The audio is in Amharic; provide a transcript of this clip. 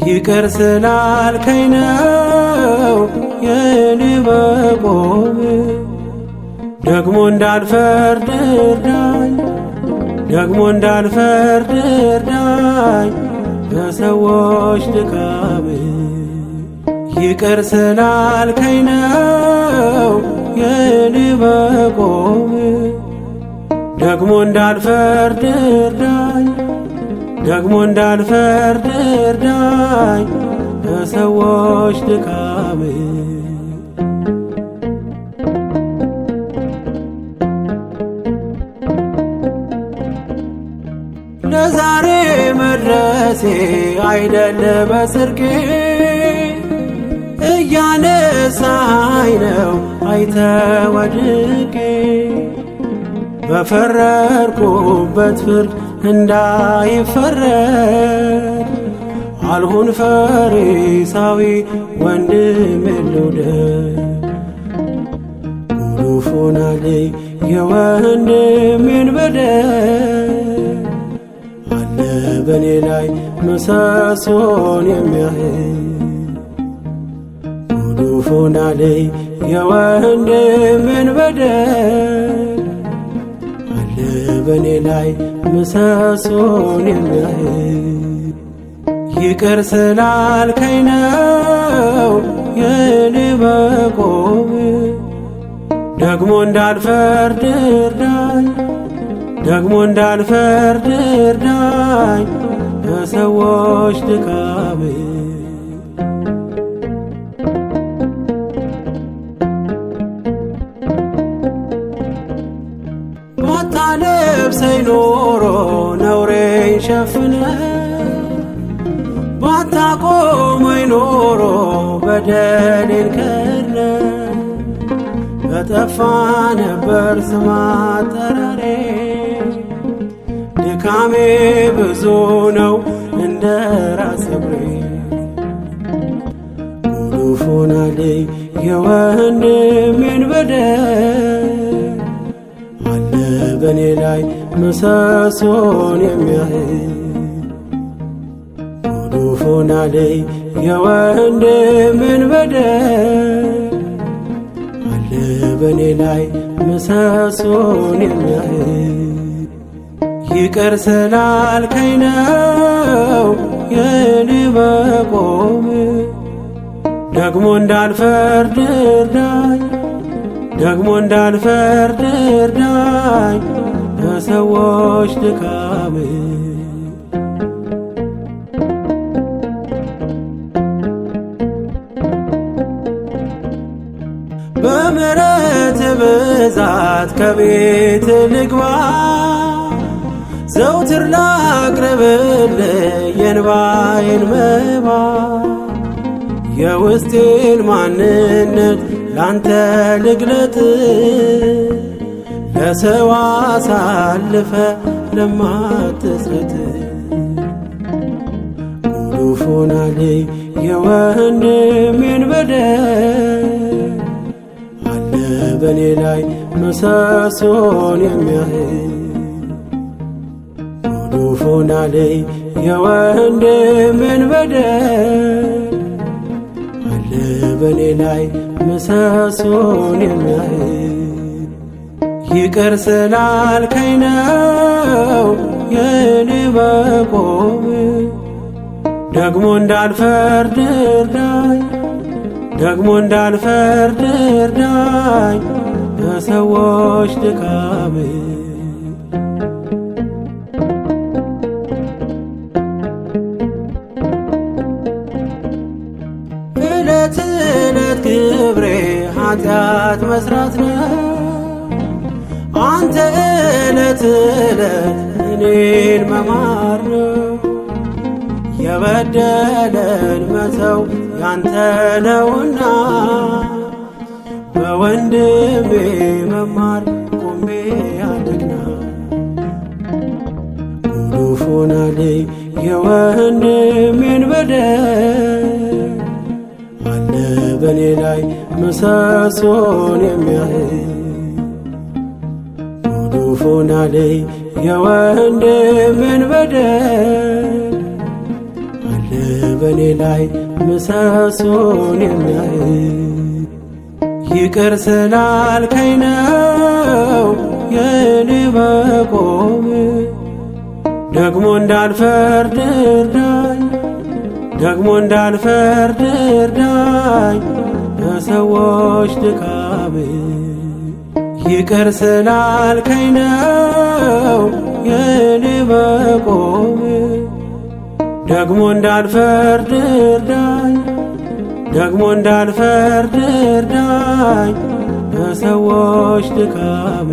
ይቅር ስላልከኝ ነው የኔ መቆም። ደግሞ እንዳልፈርድ እርዳኝ፣ ደግሞ እንዳልፈርድ እርዳኝ በሰዎች ድካም። ይቅር ስላልከኝ ነው የኔ መቆም። ደግሞ እንዳልፈርድ እርዳኝ፣ ደግሞ እንዳልፈርድ እርዳኝ በሰዎች ድካም። ለዛሬ መድረሴ አይደለ በጽድቄ፣ እያነሳኝ ነው አይተ ወድቄ። በፈረድኩበት ፍርድ እንዳይፈረድ አልሁን ፈሪሳዊ ወንድሜን ልውደድ። ጉዱፍ ሆናለኝ የወንድሜን በደል፣ አለ በኔ ላይ ምሰሶን የሚያህል። ጉዱፍ ሆናለኝ የወንድሜን በደል፣ አለ በኔ ላይ ምሰሶን የሚያህል። ይቅር ስላልከኝ ነው የኔ መቆም። ደግሞ እንዳልፈርድ እርዳኝ፣ ደግሞ እንዳልፈርድ እርዳኝ በሰዎች ድካም። ባታለብሰኝ ኖሮ ነውሬን ሸፍነ፣ ባታቆመኝ ኖሮ በደሌን ከድነ። በጠፋ ነበር ስም አጠራሬ፣ ድካሜ ብዙ ነው እንደ ራስ ሰብሬ። ጉዱፍ ሆናለኝ የወንድሜን በደል፣ አለ በኔ ላይ ምሰሶን የሚያህል። ጉዱፍ ሆናለኝ የወንድሜን በደል፣ አለ በኔ ላይ ምሰሶን የሚያህል። ይቅር ስላልከኝ ነው የኔ መቆም። ደግሞ እንዳልፈርድ እርዳኝ፣ ደግሞ እንዳልፈርድ እርዳኝ በሰዎች ድካም። በምሕረት ብዛት ከቤት ልግባ፣ ዘውትር ላቅርብልህ የእንባዬን መባ። የውስጤን ማንነት ላንተ ልግለጥ፣ ለሰው አሳልፈ ለማትሰጥ። ጉዱፍ ሆናለኝ የወንድሜን በደል፣ አለ በኔ ላይ ምሰሶን የሚያህል። ጉዱፍ ሆናለኝ የወንድሜን በደል፣ አለ በኔ ላይ ምሰሶን የሚያህል። ይቅር ስላልከኝ ነው የኔ መቆም። ደግሞ እንዳልፈርድ እርዳኝ፣ ደግሞ እንዳልፈርድ እርዳኝ በሰዎች ድካም። ዕለት ዕለት ግብሬ ኃጢአት መስራት ነው፣ አንተ ዕለት ዕለት እኔን መማር ነው። የበደለን መተው ያንተ ነውና፣ በወንድሜ መማር ቆሜ አድግና። ጉዱፍ ሆናለኝ የወንድሜን በደል፣ አለ በኔ ላይ ምሰሶን የሚያህል። ጉዱፍ ሆናለኝ የወንድሜን በደል፣ አለ በኔ ላይ ምሰሶን የሚያይ ይቅር ስላልከኝ ነው የኔ መቆም። ደግሞ እንዳልፈርድ እርዳኝ፣ ደግሞ እንዳልፈርድ እርዳኝ በሰዎች ድካም። ይቅር ስላልከኝ ነው የኔ መቆም። ደግሞ እንዳልፈርድ እርዳኝ፣ ደግሞ እንዳልፈርድ እርዳኝ በሰዎች ድካም።